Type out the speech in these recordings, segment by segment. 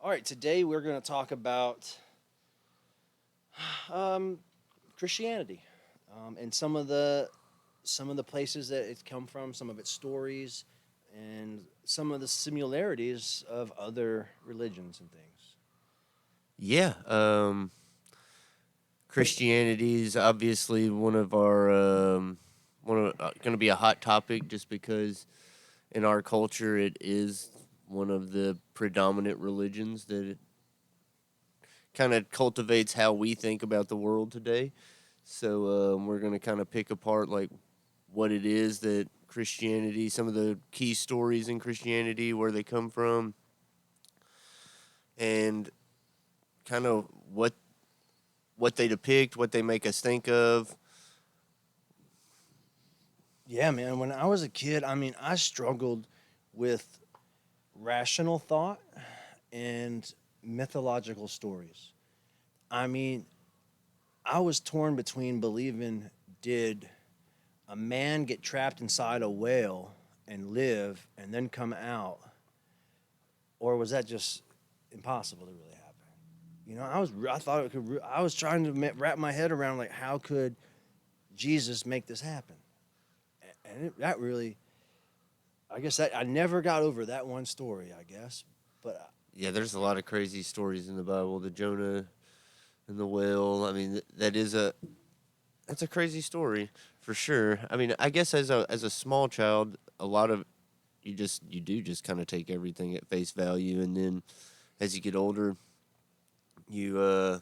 All right, today we're going to talk about um, Christianity and some of the places that it's come from, some of its stories, and some of the similarities of other religions and things. Yeah, Christianity is obviously one of our going to be a hot topic just because in our culture it is one of the predominant religions that it kind of cultivates how we think about the world today. So we're going to kind of pick apart like what it is that Christianity, some of the key stories in Christianity, where they come from, and kind of what they depict, what they make us think of. Yeah, man. When I was a kid, I struggled with rational thought and mythological stories. I mean, I was torn between believing, did a man get trapped inside a whale and live and then come out, or was that just impossible to really happen? I thought it could. I was trying to wrap my head around like how could Jesus make this happen, and that really, I guess that I never got over that one story. I guess, but Yeah, there's a lot of crazy stories in the Bible. The Jonah and the whale. I mean, that's a crazy story for sure. I mean, I guess as a small child, a lot of you do just kind of take everything at face value, and then as you get older, you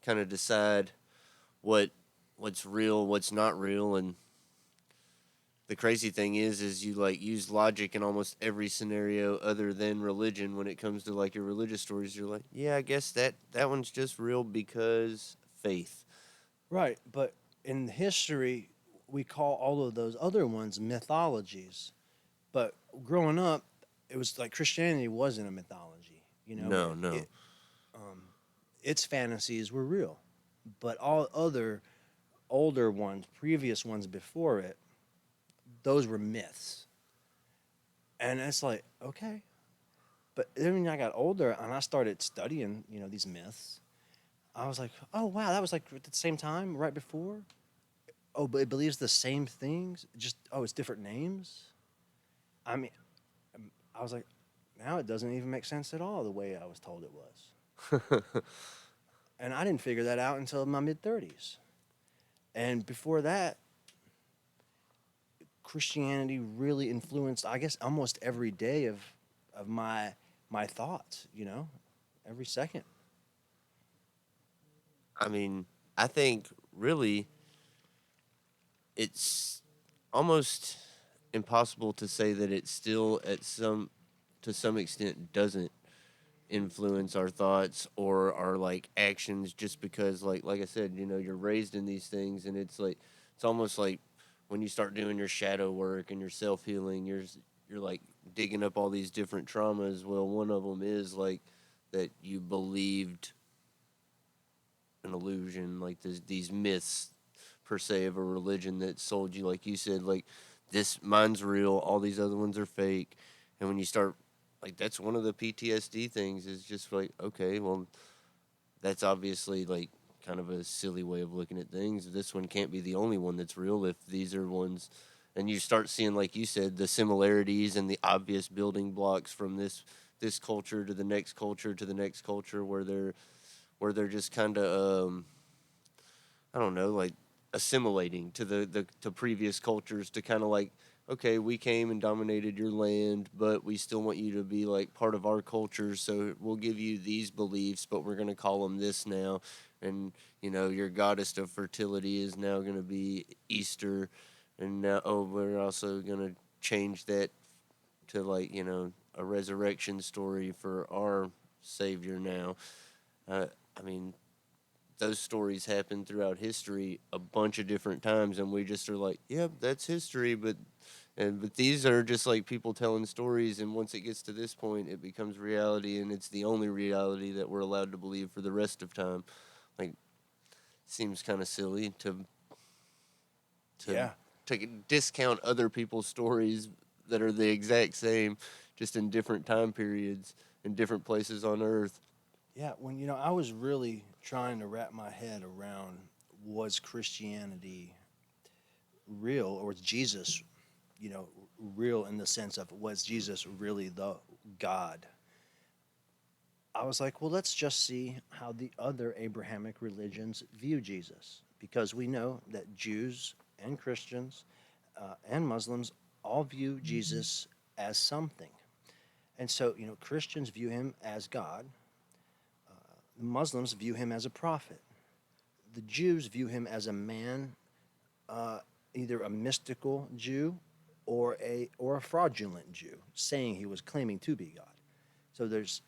kind of decide what what's real, what's not real, and the crazy thing is you like use logic in almost every scenario other than religion when it comes to like your religious stories. You're like, yeah, I guess that one's just real because faith. right. But in history, we call all of those other ones mythologies. But growing up, it was like Christianity wasn't a mythology. No, no. Um, its fantasies were real, but all other older ones, previous ones before it, those were myths. And it's like, okay. But then when I got older and I started studying, these myths, I was like, oh wow, that was like at the same time, right before. Oh, but it believes the same things, just it's different names. I mean, I was like, now it doesn't even make sense at all the way I was told it was. And I didn't figure that out until my mid 30s. And before that, Christianity really influenced, I guess, almost every day of my thoughts. Every second. I mean, I think really it's almost impossible to say that it still at some to some extent doesn't influence our thoughts or our like actions just because like I said, you're raised in these things and it's like it's almost like when you start doing your shadow work and your self-healing, you're like digging up all these different traumas. Well, one of them is like that you believed an illusion, like these myths per se of a religion that sold you, like you said, like this mine's real, all these other ones are fake. And when you start, like, that's one of the PTSD things is just like, okay, well, that's obviously like kind of a silly way of looking at things. This one can't be the only one that's real if these are ones. And you start seeing, like you said, the similarities and the obvious building blocks from this culture to the next culture to the next culture, where they're just kind of I don't know, like assimilating to the to previous cultures to kind of like, okay, we came and dominated your land, but we still want you to be like part of our culture, so we'll give you these beliefs, but we're going to call them this now. And your goddess of fertility is now going to be Easter, and now we're also going to change that to like, a resurrection story for our savior now. I mean, those stories happen throughout history a bunch of different times, and we just are like, yep, that's history. But these are just like people telling stories, and once it gets to this point, it becomes reality, and it's the only reality that we're allowed to believe for the rest of time. Like, seems kind of silly to Yeah. to discount other people's stories that are the exact same, just in different time periods, in different places on earth. Yeah, when I was really trying to wrap my head around, was Christianity real, or was Jesus, you know, real in the sense of, was Jesus really the God? I was like, well, let's just see how the other Abrahamic religions view Jesus, because we know that Jews and Christians and Muslims all view Jesus as something. And so, Christians view him as God, Muslims view him as a prophet, the Jews view him as a man, uh, either a mystical Jew or a fraudulent Jew, saying he was claiming to be God. So there's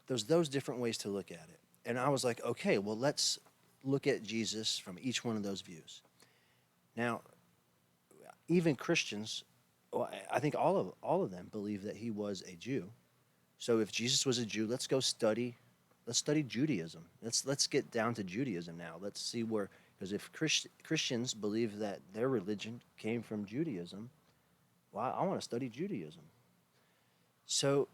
those different ways to look at it. And I was like, okay, well, let's look at Jesus from each one of those views. Now, even Christians, well, I think all of them believe that he was a Jew. So if Jesus was a Jew, let's study Judaism. Let's get down to Judaism now. Let's see where, because if Christians believe that their religion came from Judaism, well, I want to study Judaism. So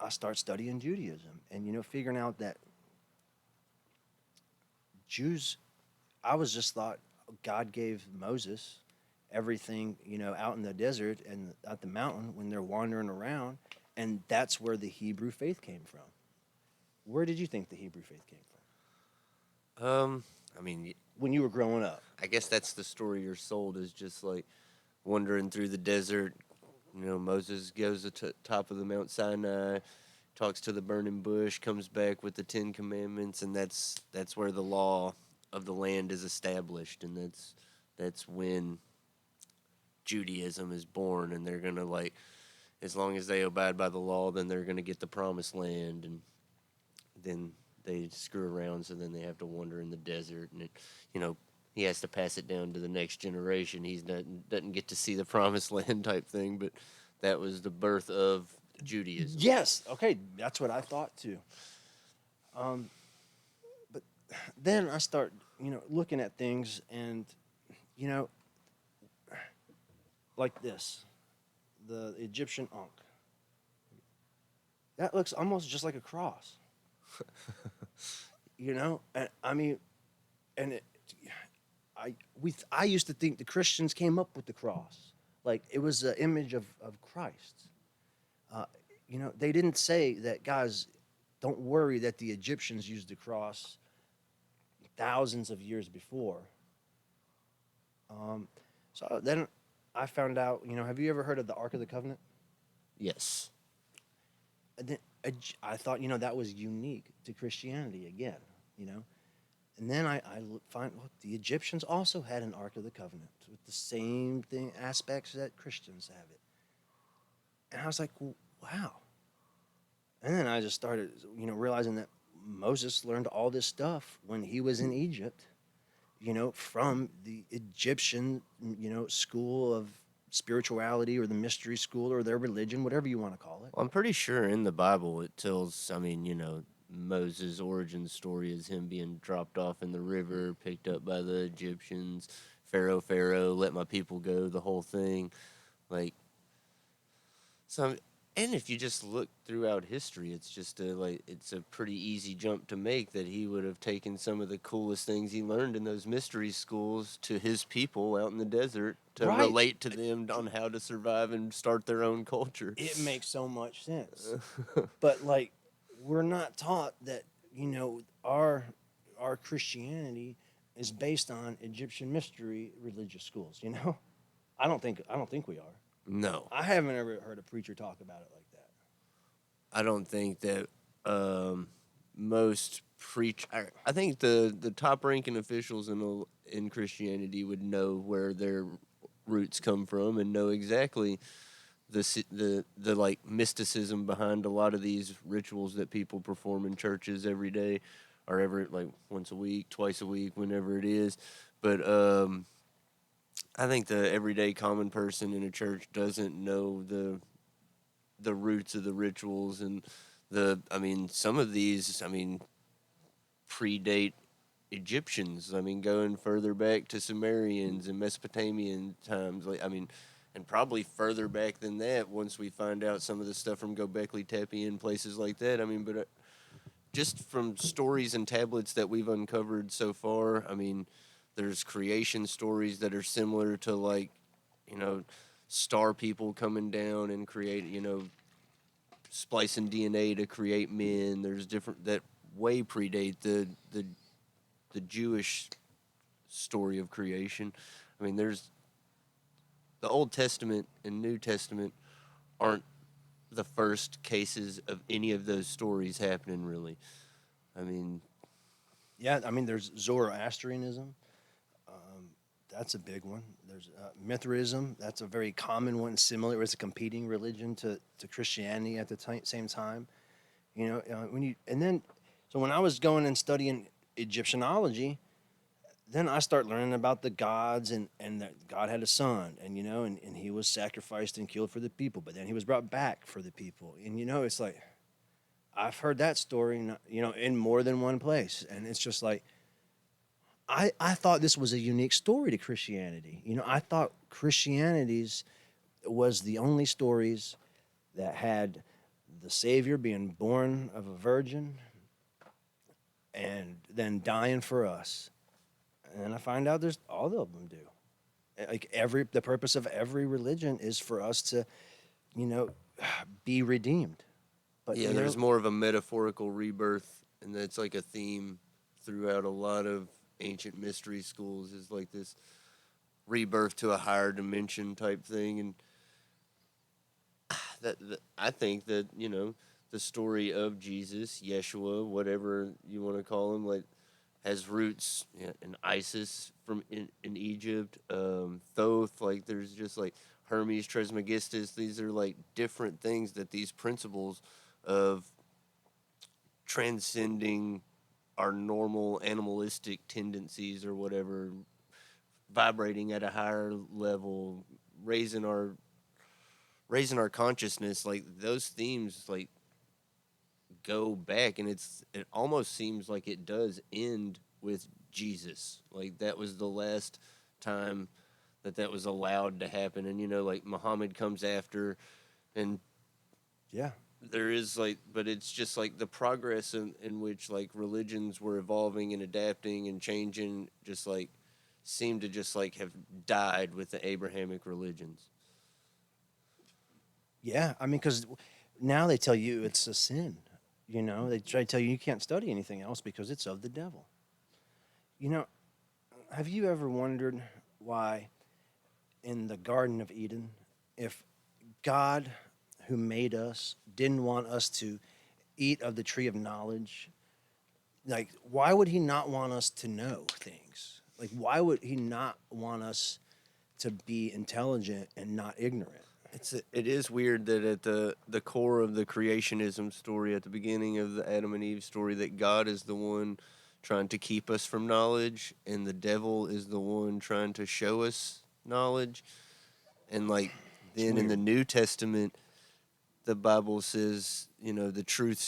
I start studying Judaism, and figuring out that Jews, I was just thought God gave Moses everything, out in the desert and at the mountain when they're wandering around, and that's where the Hebrew faith came from. Where did you think the Hebrew faith came from I mean, when you were growing up? I guess that's the story you're sold, is just like wandering through the desert. Moses goes to the top of the Mount Sinai, talks to the burning bush, comes back with the 10 Commandments, and that's where the law of the land is established, and that's when Judaism is born, and they're gonna, like, as long as they abide by the law, then they're gonna get the promised land, and then they screw around, so then they have to wander in the desert, and you know he has to pass it down to the next generation. He's not doesn't get to see the promised land type thing, but that was the birth of Judaism. Yes. Okay, that's what I thought too. But then I start, looking at things, and you know, like this, the Egyptian Ankh. That looks almost just like a cross. And I mean, and it, I used to think the Christians came up with the cross, like it was an image of Christ. Uh, they didn't say that, guys, don't worry that the Egyptians used the cross thousands of years before. Um, so then I found out, have you ever heard of the Ark of the Covenant? Yes. And then I thought, that was unique to Christianity again, you know. And then find, look, the Egyptians also had an Ark of the Covenant with the same thing aspects that Christians have it. And I was like, well, wow. And then I just started, realizing that Moses learned all this stuff when he was in Egypt, from the Egyptian, school of spirituality, or the mystery school, or their religion, whatever you want to call it. Well, I'm pretty sure in the Bible it tells, I mean, Moses' origin story is him being dropped off in the river, picked up by the Egyptians. Pharaoh, let my people go, the whole thing. Like, so, and if you just look throughout history, it's just it's a pretty easy jump to make that he would have taken some of the coolest things he learned in those mystery schools to his people out in the desert to Right. relate to them on how to survive and start their own culture. It makes so much sense. But like, we're not taught that, our Christianity is based on Egyptian mystery religious schools. I don't think we are. No, I haven't ever heard a preacher talk about it like that. I don't think that most preach. I think the top ranking officials in Christianity would know where their roots come from and know exactly the like mysticism behind a lot of these rituals that people perform in churches every day, or every, like, once a week, twice a week, whenever it is. But I think the everyday common person in a church doesn't know the roots of the rituals, and I mean, some of these, I mean, predate Egyptians. I mean, going further back to Sumerians and Mesopotamian times. Like, I mean, and probably further back than that once we find out some of the stuff from Göbekli Tepe and places like that. I mean, but just from stories and tablets that we've uncovered so far, I mean, there's creation stories that are similar to like, you know, star people coming down and create, splicing DNA to create men. There's different that way predate the Jewish story of creation. I mean, there's the Old Testament and New Testament aren't the first cases of any of those stories happening, really. I mean, Yeah, I mean, there's Zoroastrianism. That's a big one. There's Mithraism. That's a very common one, similar. It's a competing religion to Christianity at the same time. So when I was going and studying Egyptianology, then I start learning about the gods and that God had a son, and he was sacrificed and killed for the people, but then he was brought back for the people. And it's like I've heard that story, in more than one place, and it's just like I thought this was a unique story to Christianity. I thought Christianity's was the only stories that had the Savior being born of a virgin and then dying for us. And I find out there's all of them do. Like the purpose of every religion is for us to, you know, be redeemed. But yeah, there's more of a metaphorical rebirth, and that's like a theme throughout a lot of ancient mystery schools is like this rebirth to a higher dimension type thing. And that I think that the story of Jesus, Yeshua, whatever you want to call him, like has roots in Isis in Egypt, Thoth. Like there's just like Hermes Trismegistus. These are like different things that these principles of transcending our normal animalistic tendencies or whatever, vibrating at a higher level, raising our consciousness, like those themes like go back, and it almost seems like it does end with Jesus. Like that was the last time that was allowed to happen, and like Muhammad comes after, and yeah, there is like, but it's just like the progress in which like religions were evolving and adapting and changing just like seem to just like have died with the Abrahamic religions. yeah. I mean, because now they tell you it's a sin. They try to tell you can't study anything else because it's of the devil. You know, have you ever wondered why in the Garden of Eden, if God, who made us, didn't want us to eat of the tree of knowledge, like, why would he not want us to know things? Like, why would he not want us to be intelligent and not ignorant? It is weird that at the core of the creationism story at the beginning of the Adam and Eve story that God is the one trying to keep us from knowledge and the devil is the one trying to show us knowledge. And like then in the New Testament the Bible says, the truth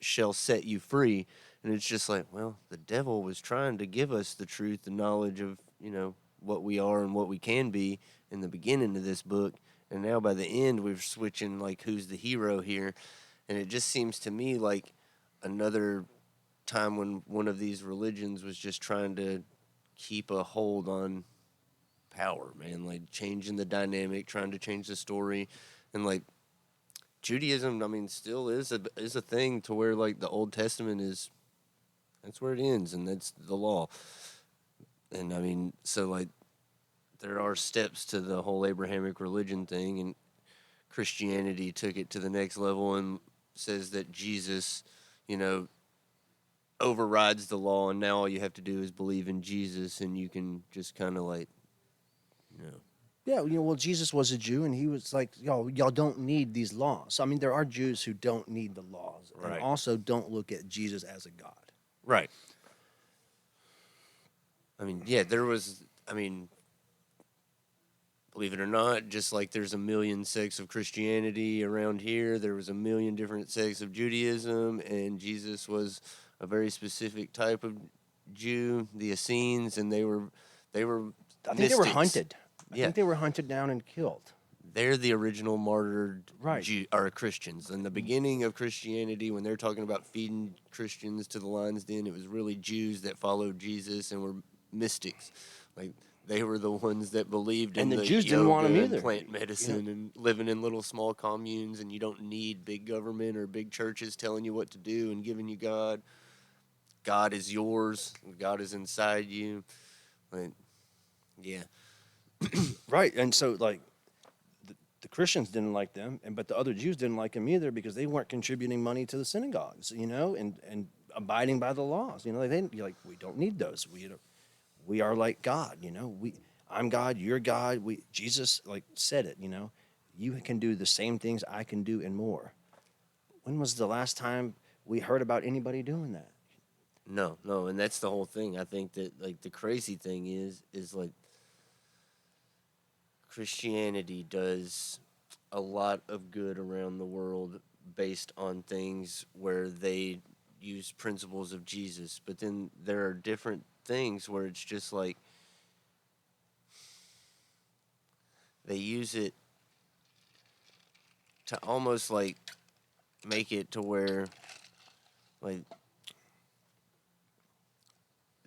shall set you free. And it's just like, well, the devil was trying to give us the truth, the knowledge of, what we are and what we can be in the beginning of this book. And now by the end, we're switching like who's the hero here. And it just seems to me like another time when one of these religions was just trying to keep a hold on power, man, like changing the dynamic, trying to change the story. And like Judaism, I mean, still is a thing to where like the Old Testament that's where it ends and that's the law. And I mean, so like there are steps to the whole Abrahamic religion thing, and Christianity took it to the next level and says that Jesus, you know, overrides the law, and now all you have to do is believe in Jesus, and you can just kind of like, you know. Yeah, well, Jesus was a Jew, and he was like, y'all don't need these laws. I mean, there are Jews who don't need the laws, and Right. also don't look at Jesus as a God. Right. I mean, yeah, there was, I mean, believe it or not, just like there's a million sects of Christianity around here, there was a million different sects of Judaism, and Jesus was a very specific type of Jew, the Essenes, and they were I think they were mystics. hunted. I Yeah, think they were hunted down and killed. they're the original martyred Right. or Christians. In the beginning of Christianity, when they're talking about feeding Christians to the lion's den, it was really Jews that followed Jesus and were mystics. Like they were the ones that believed And in the the Jews didn't want them yoga and either. plant You know, medicine and living in little small communes, and you don't need big government or big churches telling you what to do and giving you God. God is yours. God is inside you. Like, yeah. right. And so like the Christians didn't like them, and but the other Jews didn't like them either because they weren't contributing money to the synagogues, and abiding by the laws. Like you're like, we don't need those. We are like God. I'm God, you're God. Jesus like said it. You can do the same things I can do and more. When was the last time we heard about anybody doing that? No, no, and that's the whole thing. I think that like the crazy thing is like Christianity does a lot of good around the world based on things where they use principles of Jesus, but then there are different things where it's just like they use it to almost like make it to where like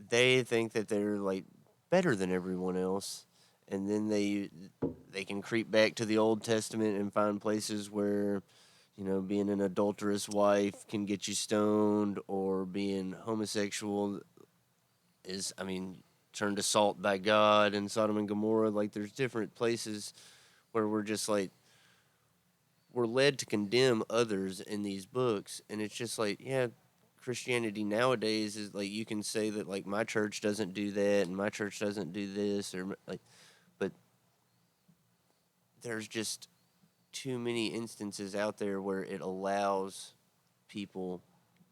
they think that they're like better than everyone else, and then they can creep back to the Old Testament and find places where being an adulterous wife can get you stoned, or being homosexual is, I mean, turned to salt by God in Sodom and Gomorrah. Like, there's different places where we're just like, we're led to condemn others in these books. And it's just like, yeah, Christianity nowadays is like, you can say that, like, my church doesn't do that and my church doesn't do this, or like, but there's just too many instances out there where it allows people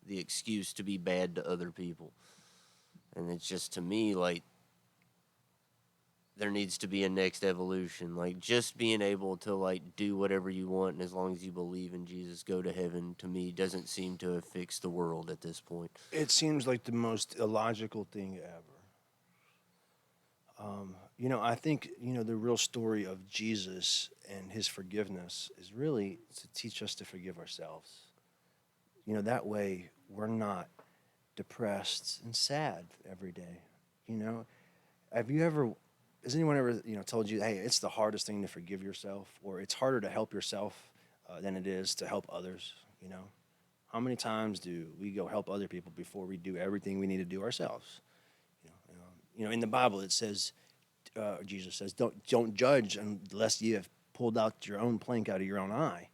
the excuse to be bad to other people. And it's just, to me, like, there needs to be a next evolution. Like, just being able to, like, do whatever you want, and as long as you believe in Jesus, go to heaven, to me, doesn't seem to have fixed the world at this point. It seems like the most illogical thing ever. I think, the real story of Jesus and his forgiveness is really to teach us to forgive ourselves. That way we're not depressed and sad every day. You know, have you ever, has anyone ever, told you, hey, it's the hardest thing to forgive yourself, or it's harder to help yourself than it is to help others? How many times do we go help other people before we do everything we need to do ourselves? In the Bible it says, Jesus says, don't judge unless you have pulled out your own plank out of your own eye.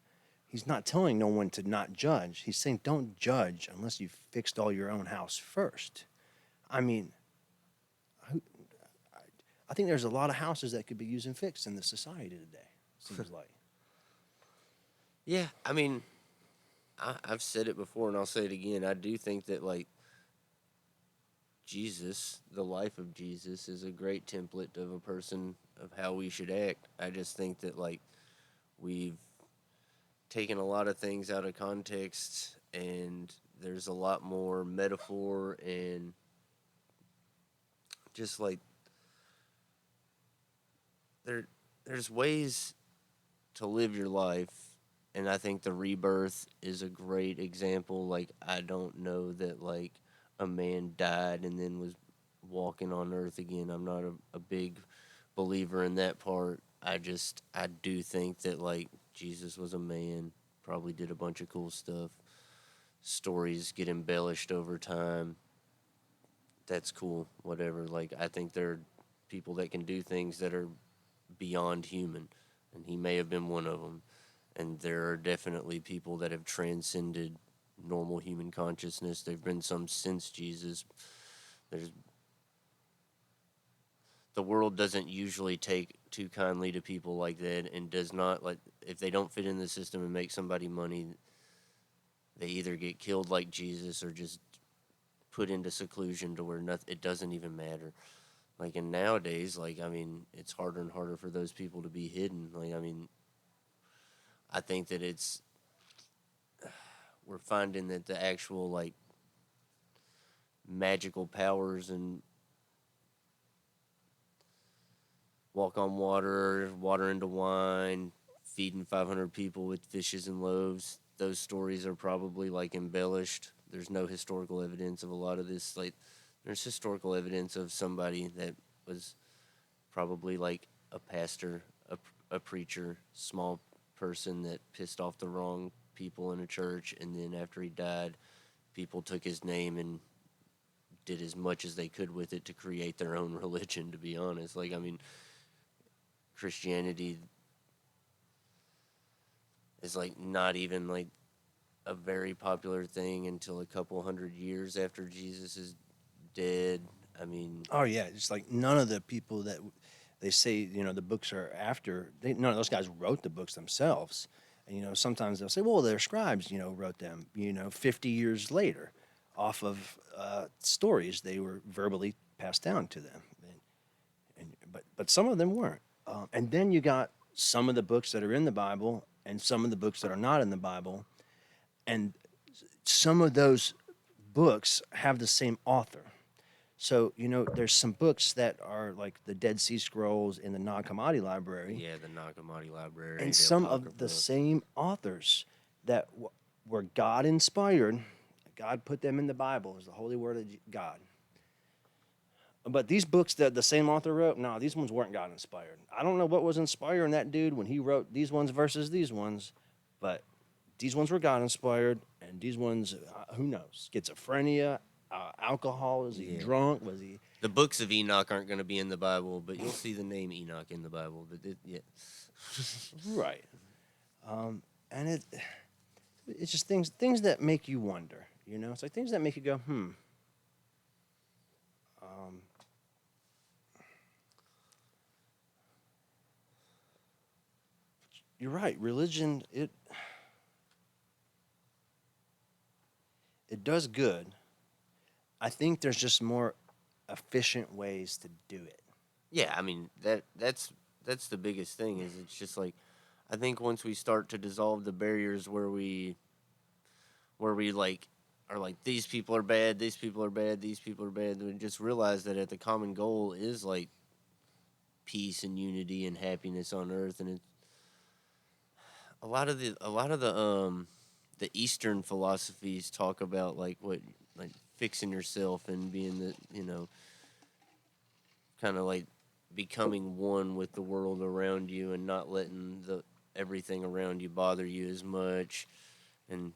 He's not telling no one to not judge. He's saying don't judge unless you've fixed all your own house first. I mean, I think there's a lot of houses that could be using fixed in this society today. Seems like. Yeah, I mean, I've said it before and I'll say it again. I do think that, like, Jesus, the life of Jesus, is a great template of a person of how we should act. I just think that, like, we've taken a lot of things out of context, and there's a lot more metaphor and just like there there's ways to live your life, and I think the rebirth is a great example. Like, I don't know that, like, a man died and then was walking on earth again. I'm not a big believer in that part. I do think that, like, Jesus was a man, probably did a bunch of cool stuff. Stories get embellished over time. That's cool, whatever. Like, I think there are people that can do things that are beyond human, and he may have been one of them. And there are definitely people that have transcended normal human consciousness. There've been some since Jesus. There's The world doesn't usually take too kindly to people like that, and does not, like, if they don't fit in the system and make somebody money, they either get killed like Jesus or just put into seclusion to where it doesn't even matter. Like, and nowadays, like, I mean, it's harder and harder for those people to be hidden. Like, I mean, I think that we're finding that the actual, like, magical powers and walk on water, water into wine, feeding 500 people with fishes and loaves. Those stories are probably like embellished. There's no historical evidence of a lot of this. Like, there's historical evidence of somebody that was probably like a pastor, a preacher, small person that pissed off the wrong people in a church, and then after he died, people took his name and did as much as they could with it to create their own religion. To be honest, like, I mean, Christianity is like not even like a very popular thing until a couple hundred years after Jesus is dead. I mean, Oh yeah, it's like none of the people that they say the books are after. None of those guys wrote the books themselves. And sometimes they'll say, well, their scribes wrote them 50 years later, off of stories they were verbally passed down to them. But some of them weren't. And then you got some of the books that are in the Bible and some of the books that are not in the Bible, and some of those books have the same author. So, there's some books that are like the Dead Sea Scrolls in the Nag Hammadi Library, yeah, the Nag Hammadi Library, and the some of the Apocrypha. same authors that were God inspired. God put them in the Bible as the holy word of God. But these books that the same author wrote, no, these ones weren't God inspired. I don't know what was inspiring that dude when he wrote these ones versus these ones, but these ones were God inspired, and these ones, who knows? Schizophrenia, alcohol. Is he Yeah. drunk? Was he? The books of Enoch aren't going to be in the Bible, but you'll see the name Enoch in the Bible. But yeah, Right. And it's just things that make you wonder. It's like things that make you go, hmm. Um, you're right. Religion it does good. I think there's just more efficient ways to do it. yeah. I mean that's the biggest thing. Is it's just like I think once we start to dissolve the barriers where we like are like these people are bad, these people are bad, these people are bad, we just realize that at the common goal is like peace and unity and happiness on earth, and it's a lot of the Eastern philosophies talk about like what like fixing yourself and being the kind of like becoming one with the world around you and not letting the everything around you bother you as much. And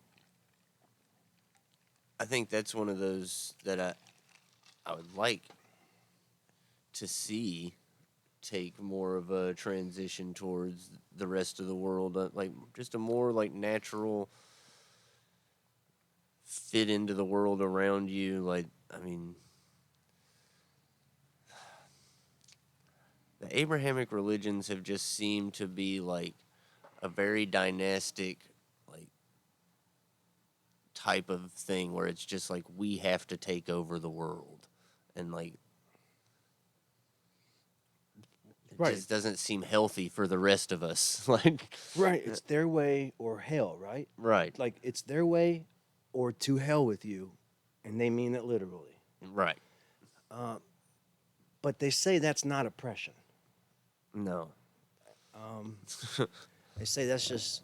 I think that's one of those that I would like to see take more of a transition towards the rest of the world, like just a more like natural fit into the world around you. Like, I mean, the Abrahamic religions have just seemed to be like a very dynastic, like type of thing where it's just like we have to take over the world, and like it Right. just doesn't seem healthy for the rest of us. Like, Right. It's their way or hell, right? right, Like it's their way or to hell with you, and they mean it literally. right, But they say that's not oppression. no, Um, they say that's just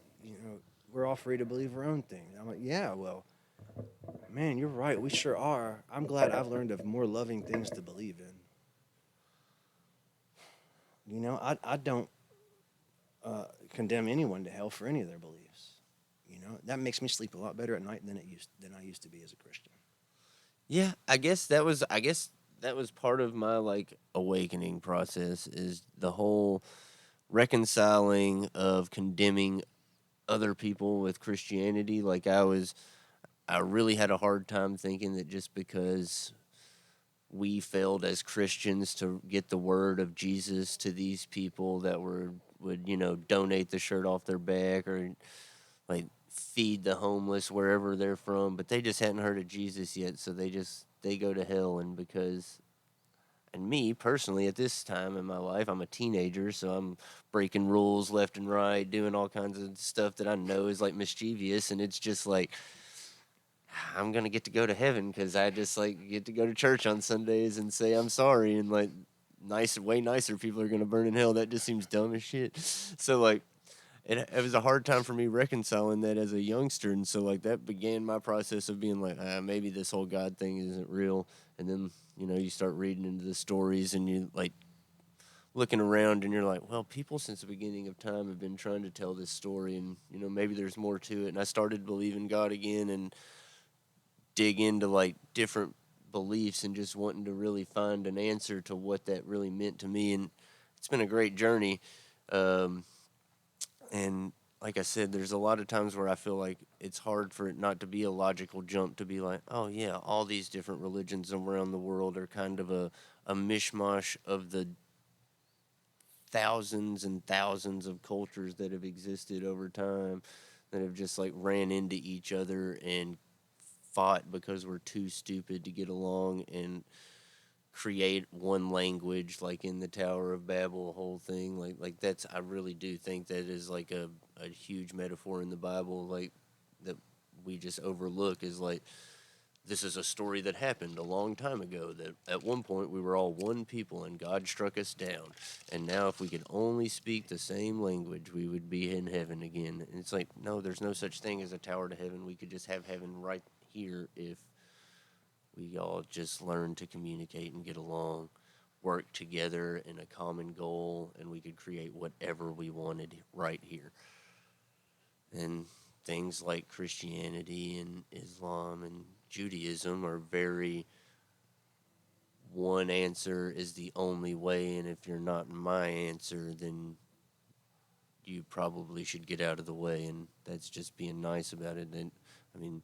we're all free to believe our own thing. I'm like, yeah, well, man, you're right. We sure are. I'm glad I've learned of more loving things to believe in. I don't condemn anyone to hell for any of their beliefs. That makes me sleep a lot better at night than I used to be as a Christian. yeah. I guess that was part of my like awakening process is the whole reconciling of condemning other people with Christianity. Like I really had a hard time thinking that just because we failed as Christians to get the word of Jesus to these people that would donate the shirt off their back or like feed the homeless wherever they're from, but they just hadn't heard of Jesus yet, so they go to hell. And because and me personally at this time in my life, I'm a teenager, so I'm breaking rules left and right, doing all kinds of stuff that I know is like mischievous, and it's just like I'm gonna get to go to heaven because I just like get to go to church on Sundays and say I'm sorry, and like way nicer people are going to burn in hell. That just seems dumb as shit. So like, it was a hard time for me reconciling that as a youngster, and so like that began my process of being like, maybe this whole God thing isn't real. And then you start reading into the stories, and you like looking around, and you're like, well, people since the beginning of time have been trying to tell this story, and maybe there's more to it. And I started believing God again, and dig into like different beliefs, and just wanting to really find an answer to what that really meant to me. And it's been a great journey. Um, and like I said, there's a lot of times where I feel like it's hard for it not to be a logical jump to be like, oh yeah, all these different religions around the world are kind of a mishmash of the thousands and thousands of cultures that have existed over time, that have just like ran into each other and fought because we're too stupid to get along and create one language, like in the Tower of Babel whole thing. Like that's, I really do think that is like a huge metaphor in the Bible, like that we just overlook, is like, this is a story that happened a long time ago, that at one point we were all one people and God struck us down, and now if we could only speak the same language, we would be in heaven again. And it's like, no, there's no such thing as a tower to heaven. We could just have heaven right here if we all just learn to communicate and get along, work together in a common goal, and we could create whatever we wanted right here. And things like Christianity and Islam and Judaism are very, one answer is the only way, and if you're not my answer, then you probably should get out of the way. And that's just being nice about it. And I mean,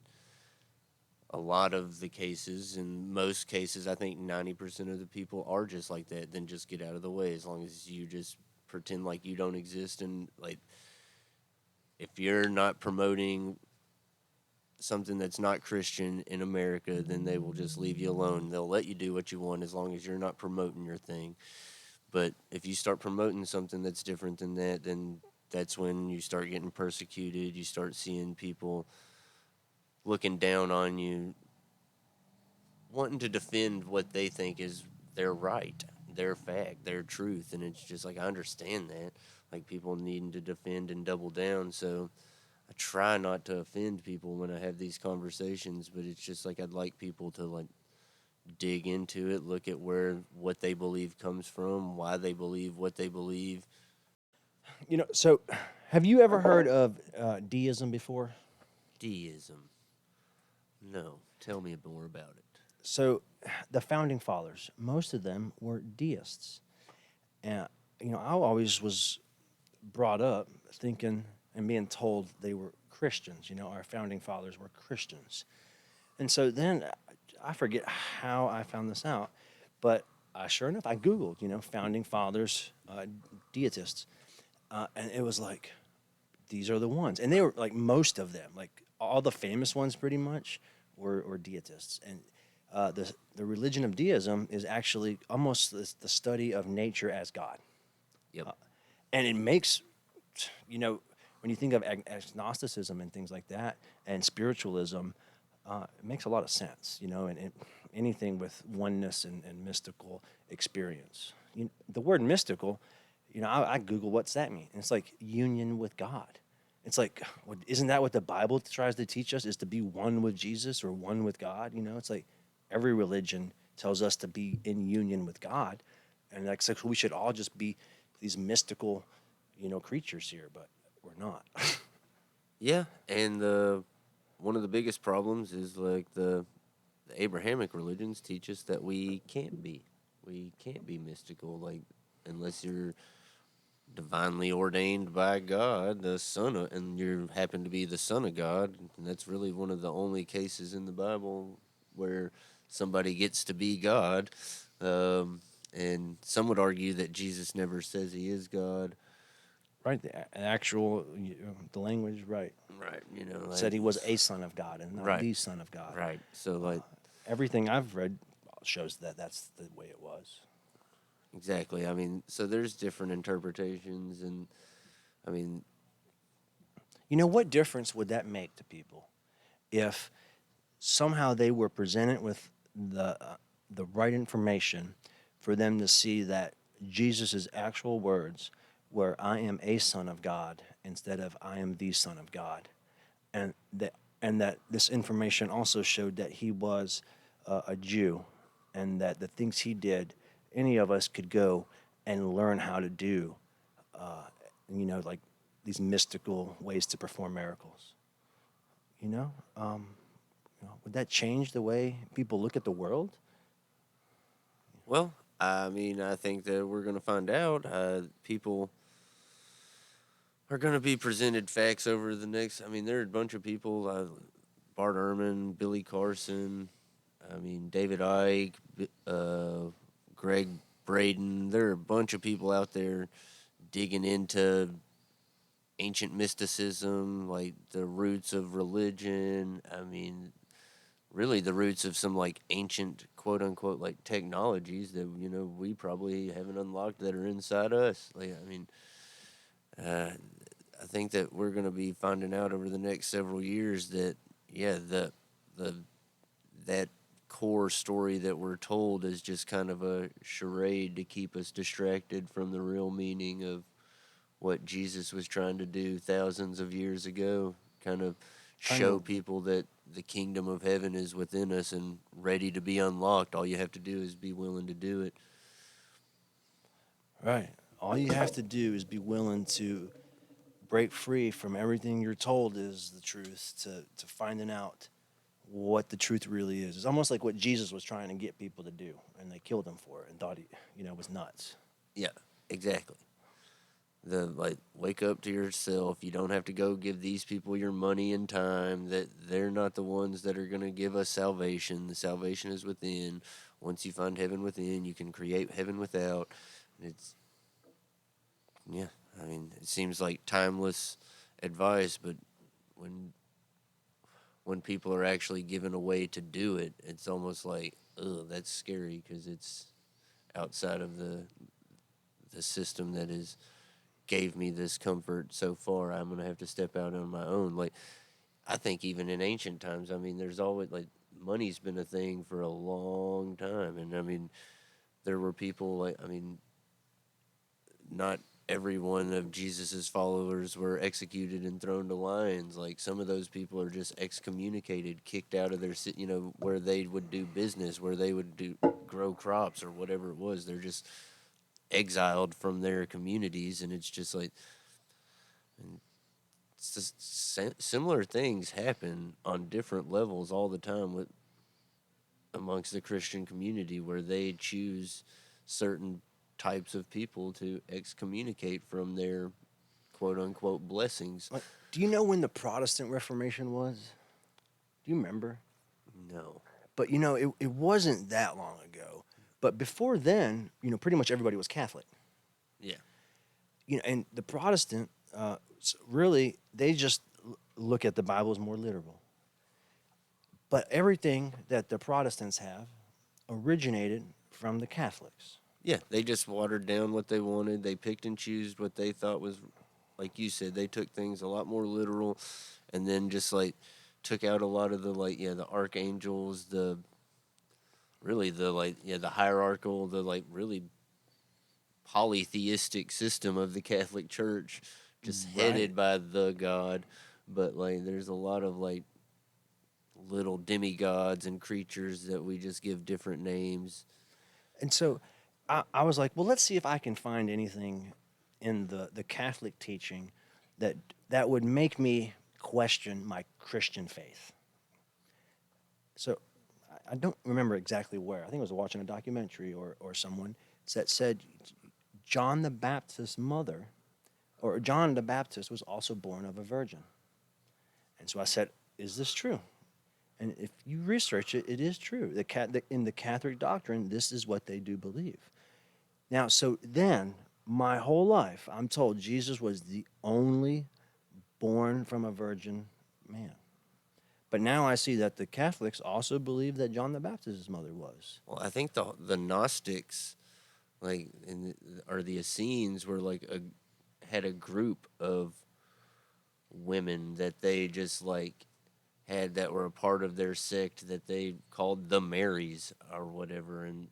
a lot of the cases, in most cases, I think 90% of the people are just like that. Then just get out of the way, as long as you just pretend like you don't exist. And like, if you're not promoting something that's not Christian in America, then they will just leave you alone. They'll let you do what you want as long as you're not promoting your thing. But if you start promoting something that's different than that, then that's when you start getting persecuted. You start seeing people looking down on you, wanting to defend what they think is their right, their fact, their truth. And it's just like, I understand that. Like, people needing to defend and double down. So I try not to offend people when I have these conversations, but it's just like, I'd like people to like dig into it, look at where what they believe comes from, why they believe what they believe. So have you ever heard of deism before? Deism. No. Tell me more about it. So the founding fathers, most of them were deists. And, I always was brought up thinking and being told they were Christians. Our founding fathers were Christians. And so then I forget how I found this out, but sure enough, I Googled, founding fathers, deists. And it was like, these are the ones. And they were like, most of them, like all the famous ones pretty much were deists. And the religion of deism is actually almost the study of nature as God. Yep. And it makes, when you think of agnosticism and things like that, and spiritualism, it makes a lot of sense, and anything with oneness and mystical experience. The word mystical, I Google what's that mean? And it's like union with God. It's like, isn't that what the Bible tries to teach us, is to be one with Jesus or one with God? It's like every religion tells us to be in union with God. And that's like, we should all just be these mystical, creatures here, but we're not. Yeah, and the one of the biggest problems is like the Abrahamic religions teach us that we can't be mystical, like, unless you're divinely ordained by God, the son of, and you happen to be the son of God. And that's really one of the only cases in the Bible where somebody gets to be God. And some would argue that Jesus never says he is God. Right, the actual, the language, right. Right, Said he was a son of God and not right, the son of God. right. So like, Everything I've read shows that that's the way it was. exactly. I mean, so there's different interpretations, and I mean, What difference would that make to people if somehow they were presented with the right information for them to see that Jesus' actual words were, I am a son of God, instead of I am the son of God. And that this information also showed that he was a Jew, and that the things he did, any of us could go and learn how to do, like these mystical ways to perform miracles. You know, would that change the way people look at the world? Well, I mean, I think that we're going to find out. People are going to be presented facts over the next. I mean, there are a bunch of people: Bart Ehrman, Billy Carson. I mean, David Icke, Greg Braden. There are a bunch of people out there digging into ancient mysticism, like the roots of religion. I mean, really the roots of some like ancient quote unquote like technologies that we probably haven't unlocked that are inside us. Like, I mean, uh, I think that we're going to be finding out over the next several years that yeah, the that core story that we're told is just kind of a charade to keep us distracted from the real meaning of what Jesus was trying to do thousands of years ago. Kind of I show mean, people that the kingdom of heaven is within us and ready to be unlocked. All you have to do is be willing to do it. right. All you have to do is be willing to break free from everything you're told is the truth, to finding out what the truth really is. It's almost like what Jesus was trying to get people to do, and they killed him for it and thought he, was nuts. Yeah, exactly. The like wake up to yourself. You don't have to go give these people your money and time. That they're not the ones that are going to give us salvation. The salvation is within. Once you find heaven within, you can create heaven without. It's yeah. I mean, it seems like timeless advice, but when when people are actually given a way to do it, it's almost like, ugh, that's scary because it's outside of the system that is gave me this comfort so far. I'm gonna have to step out on my own. Like, I think even in ancient times, I mean, there's always like money's been a thing for a long time, and I mean, there were people like, I mean, not every one of Jesus's followers were executed and thrown to lions. Like, some of those people are just excommunicated, kicked out of their city, where they would do business, where they would grow crops or whatever it was. They're just exiled from their communities, and it's just like, and it's just similar things happen on different levels all the time with amongst the Christian community, where they choose certain types of people to excommunicate from their quote unquote blessings. Like, do you know when the Protestant Reformation was? Do you remember? No. But it wasn't that long ago. But before then, pretty much everybody was Catholic. Yeah. And the Protestant, really, they just look at the Bible as more literal. But everything that the Protestants have originated from the Catholics. Yeah. They just watered down what they wanted. They picked and chose what they thought was, like you said, they took things a lot more literal, and then just like took out a lot of the like, yeah, the archangels, the really the like, yeah, the hierarchical, the like really polytheistic system of the Catholic Church, just Right. headed by the God. But like, there's a lot of like little demigods and creatures that we just give different names. And so I was like, well, let's see if I can find anything in the Catholic teaching that would make me question my Christian faith. So I don't remember exactly where. I think I was watching a documentary or someone that said John the Baptist's mother, or John the Baptist, was also born of a virgin. And so I said, is this true? And if you research it, it is true. In the Catholic doctrine, this is what they do believe. Now, so then, my whole life, I'm told Jesus was the only born from a virgin man. But now I see that the Catholics also believe that John the Baptist's mother was. Well, I think the Gnostics, like, or the Essenes, were like had a group of women that they just like had that were a part of their sect that they called the Marys or whatever, and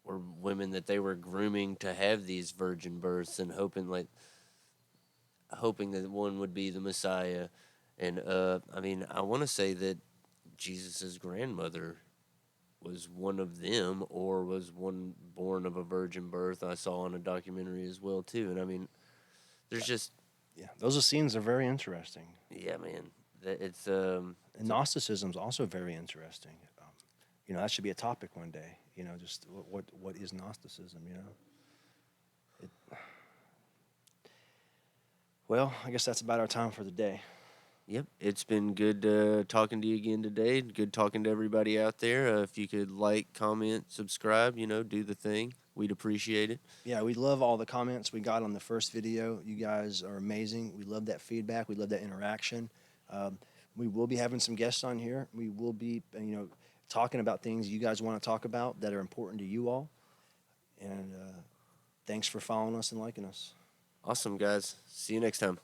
were women that they were grooming to have these virgin births and hoping that one would be the Messiah. And I mean, I want to say that Jesus's grandmother was one of them, or was one born of a virgin birth. I saw on a documentary as well too. And I mean, there's just Yeah, those scenes are very interesting. yeah, man. It's And Gnosticism's also very interesting. That should be a topic one day. Just what is Gnosticism? It, well, I guess that's about our time for the day. Yep, it's been good talking to you again today. Good talking to everybody out there. If you could like, comment, subscribe, do the thing. We'd appreciate it. Yeah, we love all the comments we got on the first video. You guys are amazing. We love that feedback. We love that interaction. We will be having some guests on here. We will be, talking about things you guys want to talk about that are important to you all. And thanks for following us and liking us. Awesome, guys. See you next time.